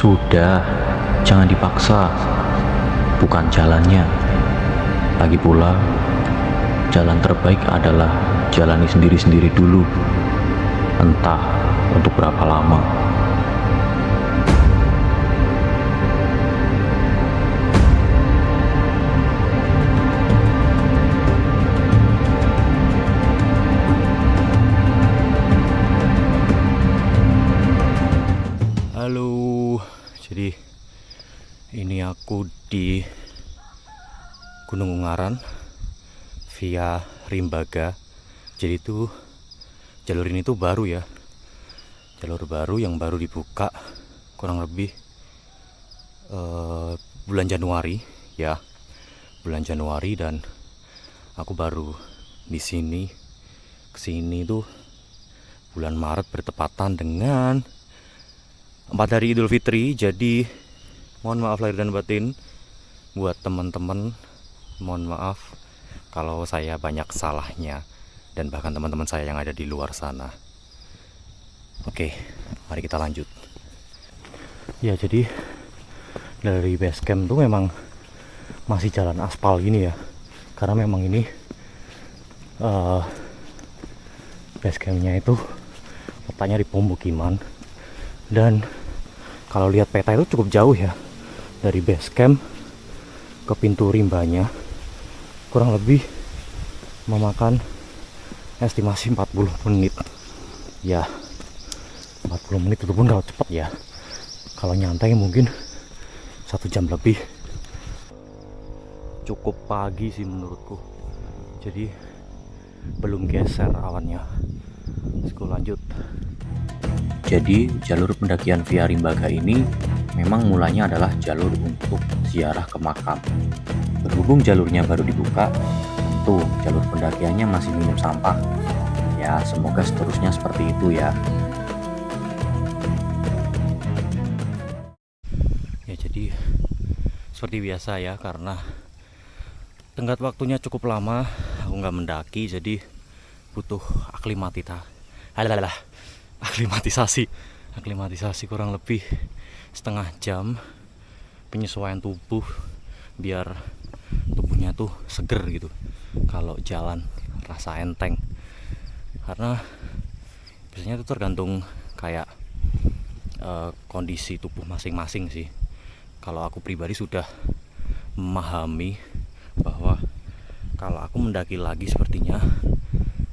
Sudah, jangan dipaksa. Bukan jalannya. Lagi pula, jalan terbaik adalah jalani sendiri-sendiri dulu. Entah untuk berapa lama. Halo, jadi ini aku di Gunung Ungaran via Rimbaga. Jadi itu jalur ini tuh baru ya, jalur baru yang baru dibuka kurang lebih bulan Januari ya, bulan Januari, dan aku baru di sini kesini tuh bulan Maret bertepatan dengan 4 hari Idul Fitri. Jadi mohon maaf lahir dan batin buat teman-teman, mohon maaf kalau saya banyak salahnya dan bahkan teman-teman saya yang ada di luar sana. Oke, mari kita lanjut. Ya, jadi dari base camp tuh memang masih jalan aspal gini ya, karena memang ini base campnya itu letaknya di pemukiman. Dan kalau lihat peta itu cukup jauh ya, dari base camp ke pintu rimbanya kurang lebih memakan estimasi 40 menit ya. 40 menit itu pun kalau cepat ya, kalau nyantai mungkin 1 jam lebih. Cukup pagi sih menurutku, jadi belum geser awannya. Let's go, lanjut. Jadi, jalur pendakian via Rimbaga ini memang mulanya adalah jalur untuk ziarah ke makam. Berhubung jalurnya baru dibuka, tentu jalur pendakiannya masih minim sampah. Ya, semoga seterusnya seperti itu ya. Ya, jadi seperti biasa ya, karena tenggat waktunya cukup lama aku nggak mendaki, jadi butuh aklimatisasi kurang lebih setengah jam, penyesuaian tubuh biar tubuhnya tuh seger gitu kalau jalan, rasa enteng. Karena biasanya itu tergantung kayak kondisi tubuh masing-masing sih. Kalau aku pribadi sudah memahami bahwa kalau aku mendaki lagi sepertinya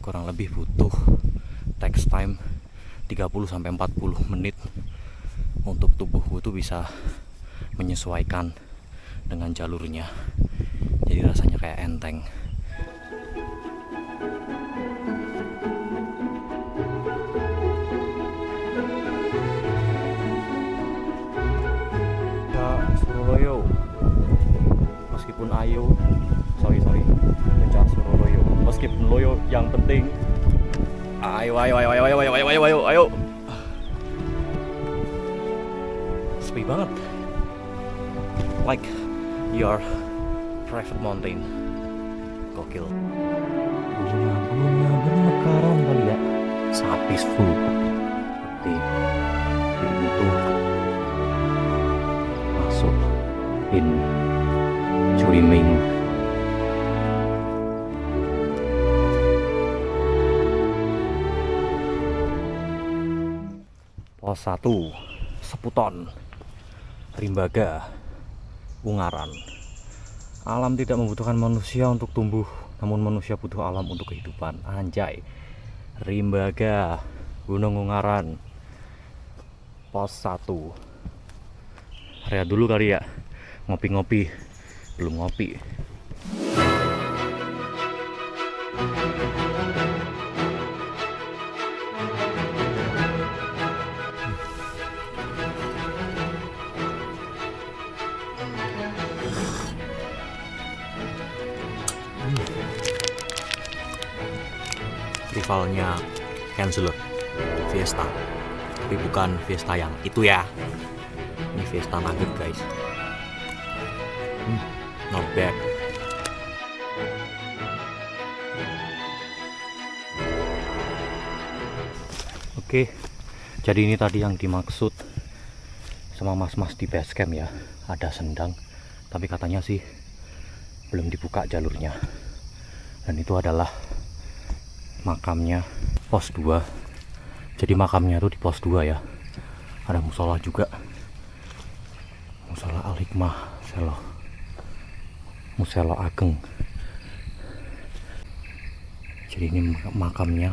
kurang lebih butuh takes time 30-40 menit untuk tubuhku itu bisa menyesuaikan dengan jalurnya. Jadi rasanya kayak enteng. Ya, Suroloyo. Meskipun ayo, sorry, Bocah Suroloyo. Meskipun loyo, yang penting ayo. Sepi banget, like your private mountain. Gokil. Bunga bermekaran kali ya, sangat peaceful. Seperti itu masuk in Curiming. Pos 1 Seputon, Rimbaga, Ungaran. Alam tidak membutuhkan manusia untuk tumbuh, namun manusia butuh alam untuk kehidupan. Anjay. Rimbaga, Gunung Ungaran, pos 1. Area dulu kali ya, ngopi-ngopi. Belum ngopi. Rivalnya Canceler Fiesta, tapi bukan Fiesta yang itu ya. Ini Fiesta nugget guys. Not bad. Oke, jadi ini tadi yang dimaksud sama mas-mas di base camp ya, ada sendang, tapi katanya sih belum dibuka jalurnya. Dan itu adalah makamnya pos 2. Jadi makamnya tuh di pos 2 ya. Ada musola juga, musola Al-Hikmah Muselo Ageng. Jadi ini makamnya,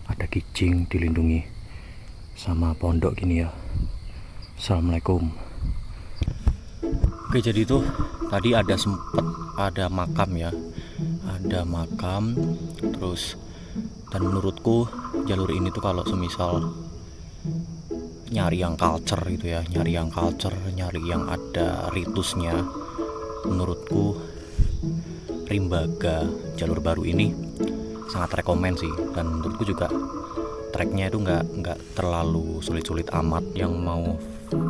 ada kijing, dilindungi sama pondok gini ya. Assalamualaikum. Oke, jadi itu tadi ada makam ya, ada makam. Terus, dan menurutku jalur ini tuh kalau semisal nyari yang culture gitu ya, nyari yang ada ritusnya, menurutku Rimbaga jalur baru ini sangat rekomen sih. Dan menurutku juga treknya itu nggak terlalu sulit-sulit amat. Yang mau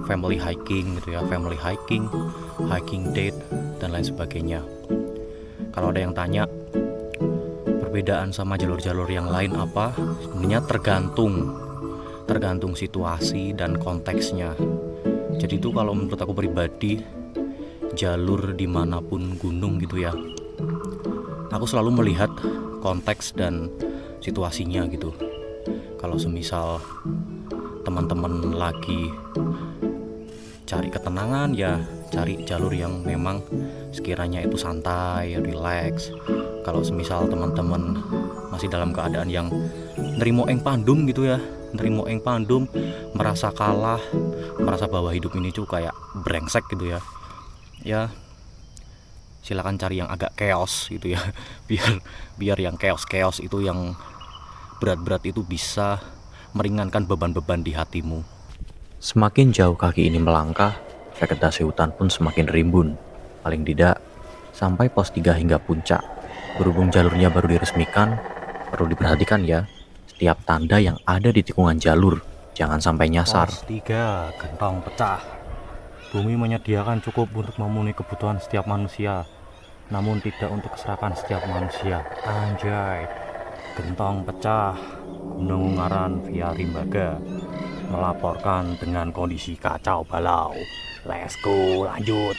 family hiking gitu ya, hiking date dan lain sebagainya. Kalau ada yang tanya perbedaan sama jalur-jalur yang lain apa, sebenarnya tergantung situasi dan konteksnya. Jadi itu kalau menurut aku pribadi, jalur dimanapun gunung gitu ya, aku selalu melihat konteks dan situasinya gitu. Kalau semisal teman-teman lagi cari ketenangan ya, cari jalur yang memang sekiranya itu santai, relax. Kalau semisal teman-teman masih dalam keadaan yang nerimo eng pandum gitu ya, merasa kalah, merasa bahwa hidup ini tuh kayak brengsek gitu ya, ya silakan cari yang agak chaos gitu ya. biar yang chaos itu, yang berat-berat itu bisa meringankan beban-beban di hatimu. Semakin jauh kaki ini melangkah, vegetasi hutan pun semakin rimbun. Paling tidak, sampai pos 3 hingga puncak. Berhubung jalurnya baru diresmikan, perlu diperhatikan ya, setiap tanda yang ada di tikungan jalur, jangan sampai nyasar. Pos 3, gentong pecah. Bumi menyediakan cukup untuk memenuhi kebutuhan setiap manusia, namun tidak untuk keserakan setiap manusia. Anjay. Gentong pecah. Gunung Ungaran via Rimbaga melaporkan dengan kondisi kacau balau. Let's go, lanjut.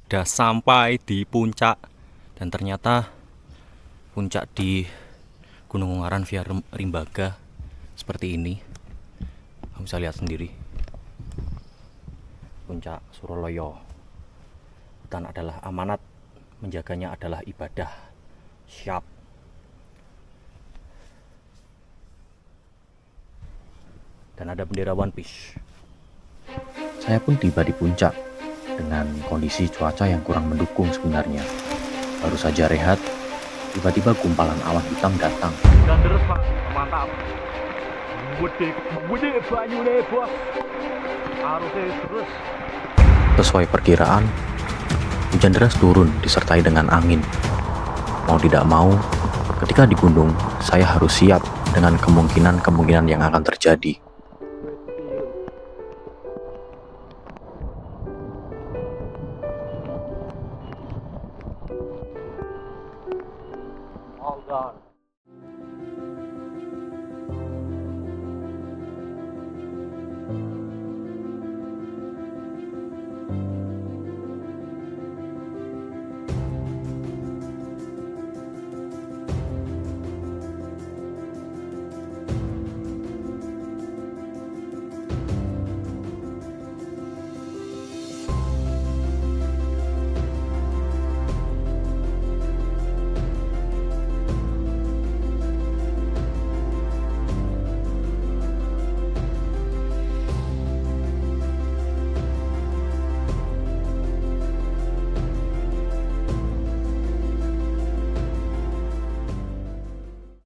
Udah sampai di puncak, dan ternyata puncak di Gunung Ungaran via Rimbaga seperti ini. Kamu bisa lihat sendiri, puncak Suroloyo. Hutan adalah amanat, menjaganya adalah ibadah. Siap. Dan ada bendera One Piece. Saya pun tiba di puncak dengan kondisi cuaca yang kurang mendukung sebenarnya. Baru saja rehat, tiba-tiba gumpalan awan hitam datang. Dan terus Pak, mantap. Gede banyu deh bos. Harusnya terus. Sesuai perkiraan, hujan deras turun disertai dengan angin. Mau tidak mau, ketika di gunung, saya harus siap dengan kemungkinan yang akan terjadi.